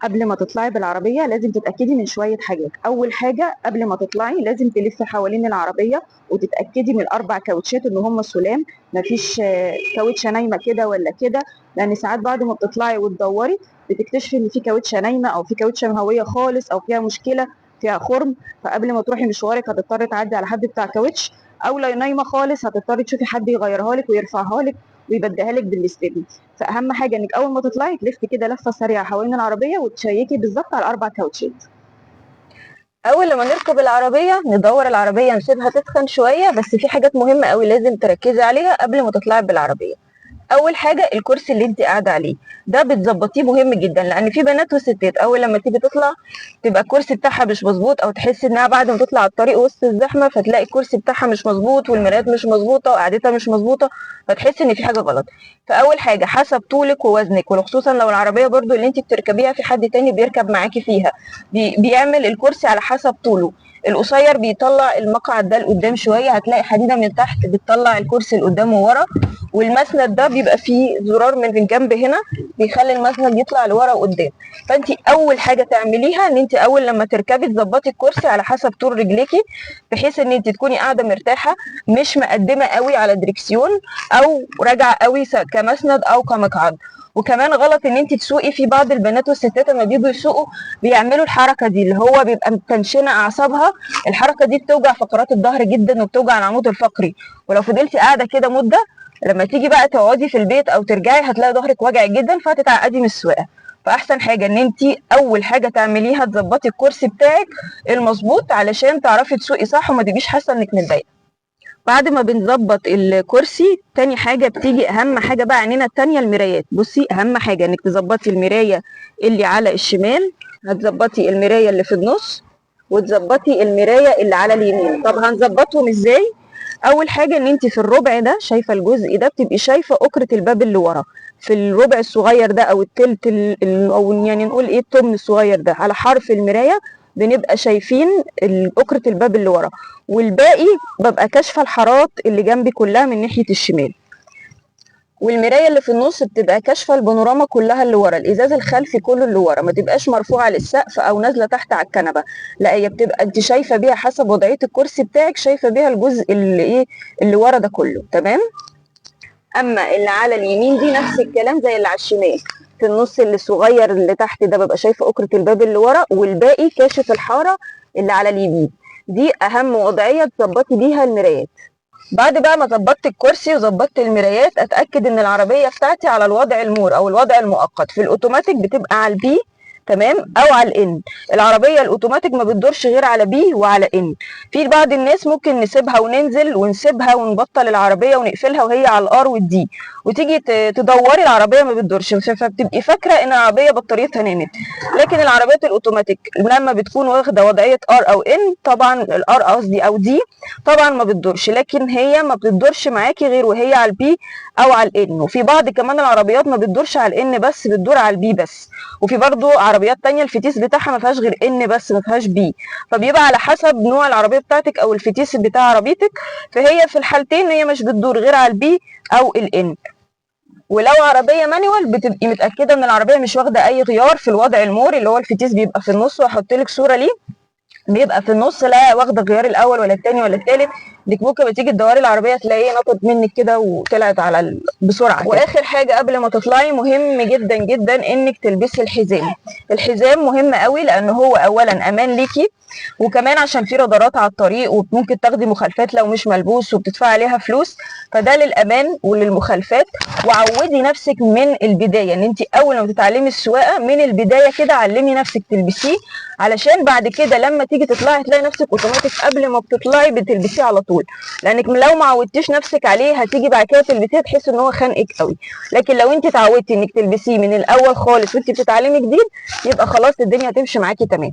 قبل ما تطلعي بالعربية لازم تتأكدي من شوية حاجات. أول حاجة قبل ما تطلعي لازم تلفي حوالين العربية وتتأكدي من الأربع كاوتشات إن هم سلام، مفيش كاوتشة نايمة كده ولا كده، لأن ساعات بعد ما بتطلعي وتدوري بتكتشفي إن في كاوتشة نايمة أو في كاوتشة مهوية خالص أو فيها مشكلة فيها خرم، فقبل ما تروحي مشوارك هتضطري تعدي على حد بتاع كاوتش، أو لو نايمة خالص هتضطري تشوفي حد يغيرها لك ويرفعها لك ويبديها لك بالاستبن. فاهم حاجه انك اول ما تطلعي تلفي كده لفه سريعه حوالين العربيه وتشيكي بالظبط على الاربع كاوتشات. اول لما نركب العربيه ندور العربيه نسيبها تسخن شويه، بس في حاجات مهمه قوي لازم تركزي عليها قبل ما تطلعي بالعربيه. اول حاجه الكرسي اللي انت قاعده عليه ده بتظبطيه، مهم جدا، لان في بنات وستات اول لما تيجي تطلع تبقى الكرسي بتاعها مش مظبوط، او تحس انها بعد ما تطلع على الطريق وسط الزحمه فتلاقي الكرسي بتاعها مش مظبوط والمرايات مش مظبوطه وقعدتها مش مظبوطه، فتحس ان في حاجه غلط. فاول حاجه حسب طولك ووزنك، وخصوصا لو العربيه برضو اللي انت بتركبيها في حد تاني بيركب معاكي فيها، بيعمل الكرسي على حسب طوله. القصير بيطلع المقعد ده لقدام شويه، هتلاقي حديده من تحت بتطلع الكرسي لقدام وورا، والمسند ده بيبقى فيه زرار من الجنب هنا بيخلي المسند يطلع لورا وقدام. فانت اول حاجه تعمليها ان انت اول لما تركبي تظبطي الكرسي على حسب طول رجليكي، بحيث ان انت تكوني قاعده مرتاحه، مش مقدمه قوي على دريكسيون او راجعه قوي كمسند او كمقعد. وكمان غلط ان انت تسوقي، في بعض البنات والستات لما بيجوا يسوقوا بيعملوا الحركه دي اللي هو بيبقى متنشنه اعصابها. الحركه دي بتوجع فقرات الظهر جدا وبتوجع العمود الفقري، ولو فضلتي قاعده كده مده لما تيجي بقى تقعدي في البيت او ترجعي هتلاقي ظهرك واجع جدا فهتتعقدي من السواقه. فاحسن حاجه ان انت اول حاجه تعمليها تظبطي الكرسي بتاعك المظبوط علشان تعرفي تسوقي صح وما تبقيش حاسه انك متضايقه. بعد ما بنظبط الكرسي تاني حاجه بتيجي اهم حاجه بقى عنينا التانيه المرايات. بصي اهم حاجه انك تظبطي المرايه اللي على الشمال، هتظبطي المرايه اللي في النص، وتظبطي المرايه اللي على اليمين. طب هنظبطهم ازاي؟ اول حاجه ان انت في الربع ده شايفه الجزء ده بتبقي شايفه اكره الباب اللي ورا، في الربع الصغير ده او التلت او يعني نقول ايه التمن الصغير ده على حرف المرايه بنبقى شايفين اكره الباب اللي ورا، والباقي ببقى كاشفه الحارات اللي جنبي كلها من ناحيه الشمال. والمرايه اللي في النص بتبقى كاشفه البانوراما كلها اللي ورا، الازاز الخلفي كله اللي ورا، ما تبقاش مرفوعه للسقف او نازله تحت على الكنبه، لا هي بتبقى انت شايفه بيها حسب وضعيه الكرسي بتاعك، شايفه بيها الجزء اللي ايه اللي ورا ده كله تمام. اما اللي على اليمين دي نفس الكلام زي اللي على الشمال، في النص اللي صغير اللي تحت ده ببقى شايفه اكره الباب اللي ورا، والباقي كاشف الحاره اللي على اليمين. دي اهم وضعيه تظبطي بيها المرايات. بعد بقى ما ظبطت الكرسي وظبطت المرايات اتاكد ان العربيه بتاعتي على الوضع المور او الوضع المؤقت. في الاوتوماتيك بتبقى على البي تمام او على الان. العربيه الاوتوماتيك ما بتدورش غير على بي وعلى ان. في بعض الناس ممكن نسيبها وننزل ونسيبها ونبطل العربيه ونقفلها وهي على الار والدي، وتيجي تدوري العربيه ما بتدورش، فبتبقي فاكره ان العربيه بطاريتها نامت. لكن العربيات الاوتوماتيك لما بتكون واخده وضعيه ار او ان، طبعا الار قصدي او دي، طبعا ما بتدورش، لكن هي ما بتدورش معاكي غير وهي على البي او على الان. وفي بعض كمان العربيات ما بتدورش على الان بس، بتدور على البي بس. وفي برضو عربيات تانية الفتيس بتاعها ما فيهاش غير ان بس ما فيهاش بي، فبيبقى على حسب نوع العربيه بتاعتك او الفتيس بتاع عربيتك، فهي في الحالتين هي مش بتدور غير على البي او الان. ولو عربيه مانيوال بتبقي متاكده ان العربيه مش واخده اي غيار في الوضع الموري اللي هو الفتيس بيبقى في النص، وهحط لك صوره ليه بيبقى في النص، لا واخده غيار الاول ولا الثاني ولا الثالث، ديك ممكن بتيجي تدوري العربيه تلاقيه نطت منك كده وطلعت على بسرعه كده. واخر حاجه قبل ما تطلعي مهم جدا جدا انك تلبسي الحزام. الحزام مهم قوي لان هو اولا امان ليكي، وكمان عشان في رادارات على الطريق وممكن تاخدي مخالفات لو مش ملبوس وبتدفعي عليها فلوس، فده للامان وللمخالفات. وعودي نفسك من البدايه ان انت اول ما تتعلمي السواقه من البدايه كده علمي نفسك تلبسيه، علشان بعد كده لما تيجي تطلعي تلاقي نفسك اوتوماتيك قبل ما بتطلعي بتلبسيه على طول، لانك لو ما عودتيش نفسك عليه هتيجي بعد كده تلبسيه تحسي ان هو خانقك قوي. لكن لو انت اتعودتي انك تلبسيه من الاول خالص وانت بتتعلمي جديد يبقى خلاص الدنيا هتمشي معاكي تمام.